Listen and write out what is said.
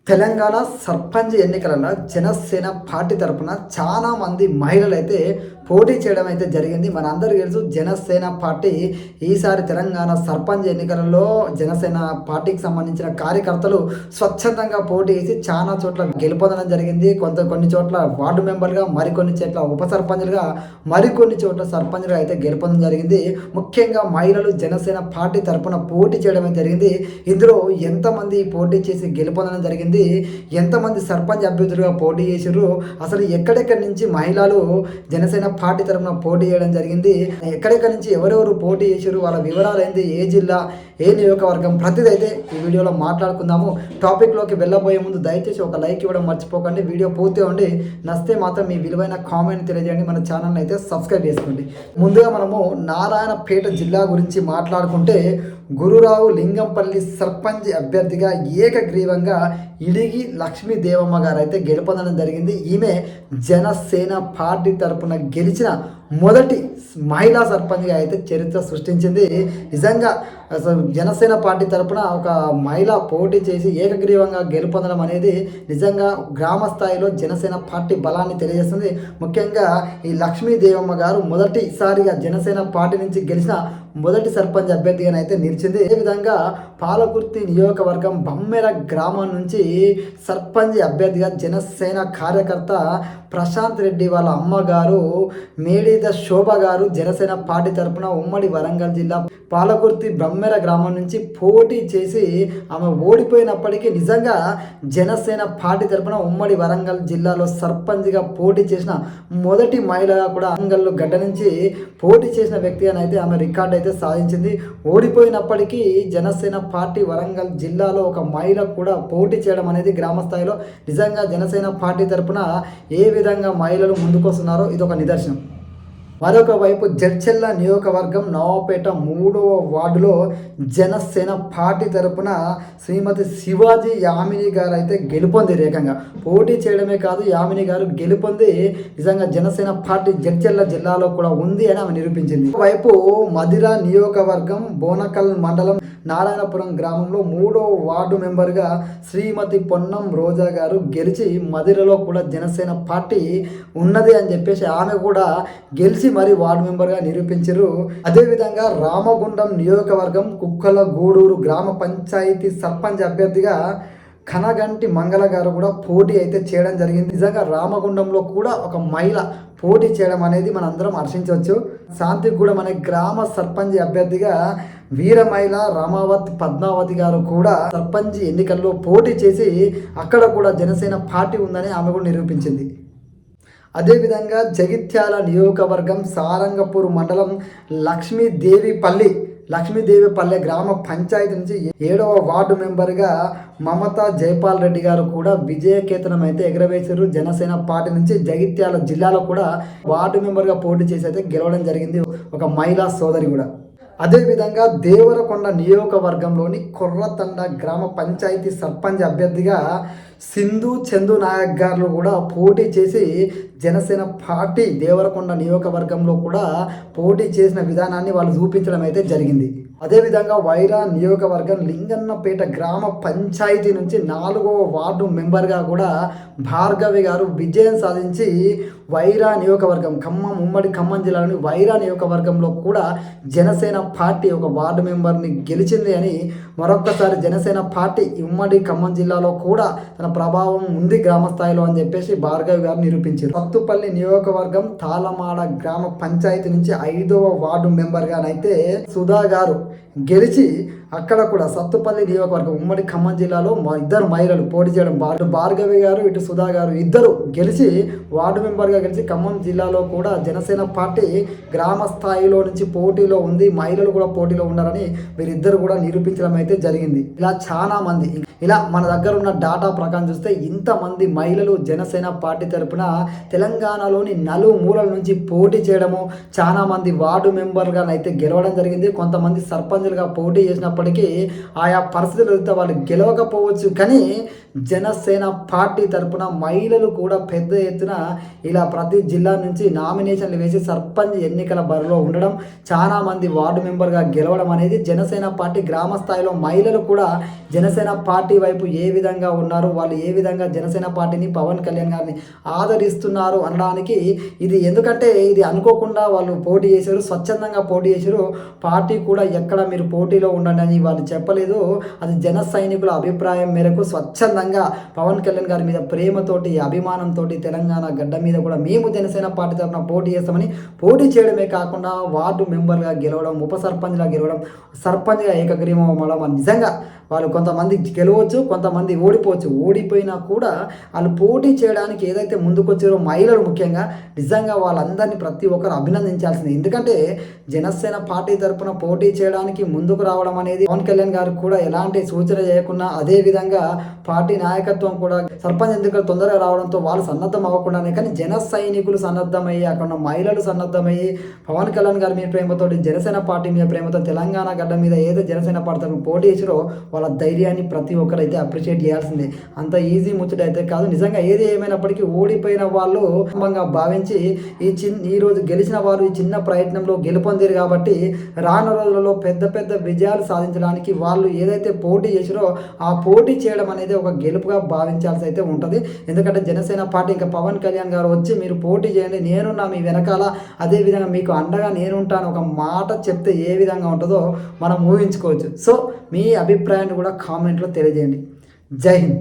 తెలంగాణ సర్పంచ్ ఎన్నికలలో జనసేన పార్టీ తరఫున చాలా మంది మహిళలు అయితే పోటీ చేయడం అయితే జరిగింది. మనందరికీ తెలుసు జనసేన పార్టీ ఈసారి తెలంగాణ సర్పంచ్ ఎన్నికలలో జనసేన పార్టీకి సంబంధించిన కార్యకర్తలు స్వచ్ఛందంగా పోటీ చేసి చాలా చోట్ల గెలుపొందడం జరిగింది. కొన్ని చోట్ల వార్డు మెంబర్గా, మరికొన్ని చోట్ల ఉప సర్పంచ్లుగా, మరికొన్ని చోట్ల సర్పంచ్గా అయితే గెలుపొందడం జరిగింది. ముఖ్యంగా మహిళలు జనసేన పార్టీ తరఫున పోటీ చేయడం అయితే జరిగింది. ఇందులో ఎంతమంది పోటీ చేసి గెలుపొందడం జరిగింది, ఎంతమంది సర్పంచ్ అభ్యర్థులుగా పోటీ చేశారు, అసలు ఎక్కడెక్కడి నుంచి మహిళలు జనసేన పార్టీ తరఫున పోటీ చేయడం జరిగింది, ఎక్కడెక్కడి నుంచి ఎవరెవరు పోటీ చేశారు, వాళ్ళ వివరాలు ఏంటి, ఏ జిల్లా, ఏ నియోజకవర్గం, ప్రతిదీ అయితే ఈ వీడియోలో మాట్లాడుకుందాము. టాపిక్లోకి వెళ్ళబోయే ముందు దయచేసి ఒక లైక్ ఇవ్వడం మర్చిపోకండి. వీడియో పూర్తిగా ఉండి నచ్చితే మాత్రం మీ విలువైన కామెంట్ తెలియజేయండి. మన ఛానల్ని అయితే సబ్స్క్రైబ్ చేసుకోండి. ముందుగా మనము నారాయణపేట జిల్లా గురించి మాట్లాడుకుంటే గురురావు లింగంపల్లి సర్పంచ్ అభ్యర్థిగా ఏకగ్రీవంగా ఇడిగి లక్ష్మీదేవమ్మ గారు అయితే గెలుపొందడం జరిగింది. ఈమె జనసేన పార్టీ తరఫున గెలిచిన మొదటి మహిళా సర్పంచ్గా అయితే చరిత్ర సృష్టించింది. నిజంగా అసలు జనసేన పార్టీ తరఫున ఒక మహిళ పోటీ చేసి ఏకగ్రీవంగా గెలుపొందడం అనేది నిజంగా గ్రామ స్థాయిలో జనసేన పార్టీ బలాన్ని తెలియజేస్తుంది. ముఖ్యంగా ఈ లక్ష్మీదేవమ్మ గారు మొదటిసారిగా జనసేన పార్టీ నుంచి గెలిచిన మొదటి సర్పంచ్ అభ్యర్థిగానైతే నిలిచింది. అదేవిధంగా పాలకుర్తి నియోజకవర్గం బమ్మెర గ్రామం నుంచి సర్పంచ్ అభ్యర్థిగా జనసేన కార్యకర్త ప్రశాంత్ రెడ్డి వాళ్ళ అమ్మగారు మేడిద శోభ గారు జనసేన పార్టీ తరఫున ఉమ్మడి వరంగల్ జిల్లా పాలకుర్తి బమ్మెర గ్రామం నుంచి పోటీ చేసి ఆమె ఓడిపోయినప్పటికీ నిజంగా జనసేన పార్టీ తరఫున ఉమ్మడి వరంగల్ జిల్లాలో సర్పంచ్గా పోటీ చేసిన మొదటి మహిళగా కూడా వరంగల్ గడ్డ నుంచి పోటీ చేసిన వ్యక్తి అని అయితే ఆమె రికార్డు అయితే సాధించింది. ఓడిపోయినప్పటికీ జనసేన పార్టీ వరంగల్ జిల్లాలో ఒక మహిళ కూడా పోటీ చేయడం అనేది గ్రామ స్థాయిలో నిజంగా జనసేన పార్టీ తరఫున ఏ విధంగా మహిళలు ముందుకొస్తున్నారో ఇది ఒక నిదర్శనం. మరొక వైపు జడ్చెల్ల నియోజకవర్గం నవాపేట 3వ వార్డులో జనసేన పార్టీ తరపున శ్రీమతి శివాజీ యామిని గారు అయితే గెలుపొంది ఏకంగా పోటీ చేయడమే కాదు, యామిని గారు గెలుపొంది నిజంగా జనసేన పార్టీ జడ్చెల్ల జిల్లాలో కూడా ఉంది అని ఆమె నిరూపించింది. వైపు మధిర నియోజకవర్గం బోనకల్ మండలం నారాయణపురం గ్రామంలో 3వ వార్డు మెంబర్గా శ్రీమతి పొన్నం రోజా గారు గెలిచి మధిరలో కూడా జనసేన పార్టీ ఉన్నది అని చెప్పేసి ఆమె కూడా గెలిచి మరి వార్డు మెంబర్గా నిరూపించారు. అదేవిధంగా రామగుండం నియోజకవర్గం కుక్కల గూడూరు గ్రామ పంచాయతీ సర్పంచ్ అభ్యర్థిగా కనగంటి మంగళ గారు కూడా పోటీ అయితే చేయడం జరిగింది. నిజంగా రామగుండంలో కూడా ఒక మహిళ పోటీ చేయడం అనేది మనందరం హర్షించవచ్చు. శాంతిగూడెం అనే గ్రామ సర్పంచ్ అభ్యర్థిగా వీర మహిళ రామావత్ పద్మావతి గారు కూడా సర్పంచ్ ఎన్నికల్లో పోటీ చేసి అక్కడ కూడా జనసేన పార్టీ ఉందని ఆమె కూడా నిరూపించింది. అదేవిధంగా జగిత్యాల నియోజకవర్గం సారంగపూర్ మండలం లక్ష్మీదేవిపల్లె గ్రామ పంచాయతీ నుంచి 7వ వార్డు మెంబర్గా మమతా జైపాల్ రెడ్డి గారు కూడా విజయకేతనం అయితే ఎగరవేశారు. జనసేన పార్టీ నుంచి జగిత్యాల జిల్లాలో కూడా వార్డు మెంబర్గా పోటీ చేసి అయితే గెలవడం జరిగింది ఒక మహిళా సోదరి కూడా. అదేవిధంగా దేవరకొండ నియోజకవర్గంలోని కొర్రతండ గ్రామ పంచాయతీ సర్పంచ్ అభ్యర్థిగా సింధు చందు నాయక్ గారు కూడా పోటీ చేసి జనసేన పార్టీ దేవరకొండ నియోజకవర్గంలో కూడా పోటీ చేసిన విధానాన్ని వాళ్ళు చూపించడం అయితే జరిగింది. అదేవిధంగా వైరా నియోజకవర్గం లింగన్నపేట గ్రామ పంచాయతీ నుంచి 4వ వార్డు మెంబర్గా కూడా భార్గవి గారు విజయం సాధించి వైరా నియోజకవర్గం ఉమ్మడి ఖమ్మం జిల్లాలోని వైరా నియోజకవర్గంలో కూడా జనసేన పార్టీ ఒక వార్డు మెంబర్ని గెలిచింది అని మరొక్కసారి జనసేన పార్టీ ఉమ్మడి ఖమ్మం జిల్లాలో కూడా తన ప్రభావం ఉంది గ్రామ స్థాయిలో అని చెప్పేసి భార్గవి గారు నిరూపించారు. సత్తుపల్లి నియోజకవర్గం తాళమాడ గ్రామ పంచాయతీ నుంచి 5వ వార్డు మెంబర్గానైతే సుధా గారు గెలిచి అక్కడ కూడా సత్తుపల్లి నియోజకవర్గం ఉమ్మడి ఖమ్మం జిల్లాలో ఇద్దరు మహిళలు పోటీ చేయడం, భార్గవి గారు ఇటు సుధా గారు ఇద్దరు గెలిచి వార్డు మెంబర్గా గెలిచి ఖమ్మం జిల్లాలో కూడా జనసేన పార్టీ గ్రామ స్థాయిలో నుంచి పోటీలో ఉంది, మహిళలు కూడా పోటీలో ఉన్నారని వీరిద్దరు కూడా నిరూపించడం అయితే జరిగింది. ఇలా చాలా మంది ఇలా మన దగ్గర ఉన్న డాటా ప్రకారం చూస్తే ఇంతమంది మహిళలు జనసేన పార్టీ తరపున తెలంగాణలోని నలుమూలల నుంచి పోటీ చేయడము, చాలా మంది వార్డు మెంబర్గా అయితే గెలవడం జరిగింది. కొంతమంది సర్పంచులుగా పోటీ చేసినప్పటికీ ఏమైనప్పటికీ ఆయా పరిస్థితులతో వాళ్ళు గెలవకపోవచ్చు. కానీ జనసేన పార్టీ తరపున మహిళలు కూడా పెద్ద ఎత్తున ఇలా ప్రతి జిల్లా నుంచి నామినేషన్లు వేసి సర్పంచ్ ఎన్నికల బరిలో ఉండడం, చాలామంది వార్డు మెంబర్గా గెలవడం అనేది జనసేన పార్టీ గ్రామ స్థాయిలో మహిళలు కూడా జనసేన పార్టీ వైపు ఏ విధంగా ఉన్నారు, వాళ్ళు ఏ విధంగా జనసేన పార్టీని పవన్ కళ్యాణ్ గారిని ఆదరిస్తున్నారు అనడానికి ఇది. ఎందుకంటే ఇది అనుకోకుండా వాళ్ళు పోటీ చేశారు, స్వచ్ఛందంగా పోటీ చేశారు. పార్టీ కూడా ఎక్కడ మీరు పోటీలో ఉండండి అని వాళ్ళు చెప్పలేదు. అది జన సైనికుల అభిప్రాయం మేరకు స్వచ్ఛందంగా పవన్ కళ్యాణ్ గారి మీద ప్రేమతోటి అభిమానంతో తెలంగాణ గడ్డ మీద కూడా మేము జనసేన పార్టీ తరఫున పోటీ చేస్తామని పోటీ చేయడమే కాకుండా వార్డు మెంబర్గా గెలవడం, ఉప సర్పంచ్గా గెలవడం, సర్పంచ్గా ఏకగ్రీవం అవ్వడం. నిజంగా వాళ్ళు కొంతమంది గెలవచ్చు, కొంతమంది ఓడిపోవచ్చు. ఓడిపోయినా కూడా వాళ్ళు పోటీ చేయడానికి ఏదైతే ముందుకొచ్చారో మహిళలు ముఖ్యంగా నిజంగా వాళ్ళందరినీ ప్రతి ఒక్కరు అభినందించాల్సింది. ఎందుకంటే జనసేన పార్టీ తరఫున పోటీ చేయడానికి ముందుకు రావడం అనేది పవన్ కళ్యాణ్ గారు కూడా ఎలాంటి సూచన చేయకుండా, అదేవిధంగా పార్టీ నాయకత్వం కూడా సర్పంచ్ ఎన్నికలు తొందరగా రావడంతో వాళ్ళు సన్నద్ధం అవ్వకుండానే, కానీ జన సైనికులు సన్నద్ధమయ్యి, అక్కడ ఉన్న మహిళలు సన్నద్ధమయ్యి పవన్ కళ్యాణ్ గారి మీద ప్రేమతోటి, జనసేన పార్టీ మీద ప్రేమతో, తెలంగాణ గడ్డ మీద ఏదో జనసేన పార్టీ తరఫున పోటీ చేసారో వాళ్ళ ధైర్యాన్ని ప్రతి ఒక్కరు అయితే అప్రిషియేట్ చేయాల్సిందే. అంత ఈజీ ముచ్చట అయితే కాదు. నిజంగా ఏది ఏమైనప్పటికీ ఓడిపోయిన వాళ్ళు భావించి ఈరోజు గెలిచిన వారు ఈ చిన్న ప్రయత్నంలో గెలుపొందారు కాబట్టి రానున్న రోజులలో పెద్ద పెద్ద విజయాలు సాధించడానికి వాళ్ళు ఏదైతే పోటీ చేసారో ఆ పోటీ చేయడం అనేది ఒక గెలుపుగా భావించాల్సి అయితే ఉంటుంది. ఎందుకంటే జనసేన పార్టీ ఇంకా పవన్ కళ్యాణ్ గారు వచ్చి మీరు పోటీ చేయండి, నేనున్నా మీ వెనకాల, అదేవిధంగా మీకు అండగా నేనుంటాను ఒక మాట చెప్తే ఏ విధంగా ఉంటుందో మనం ఊహించుకోవచ్చు. సో మీ అభిప్రాయాన్ని కూడా కామెంట్లో తెలియజేయండి. జై హింద్.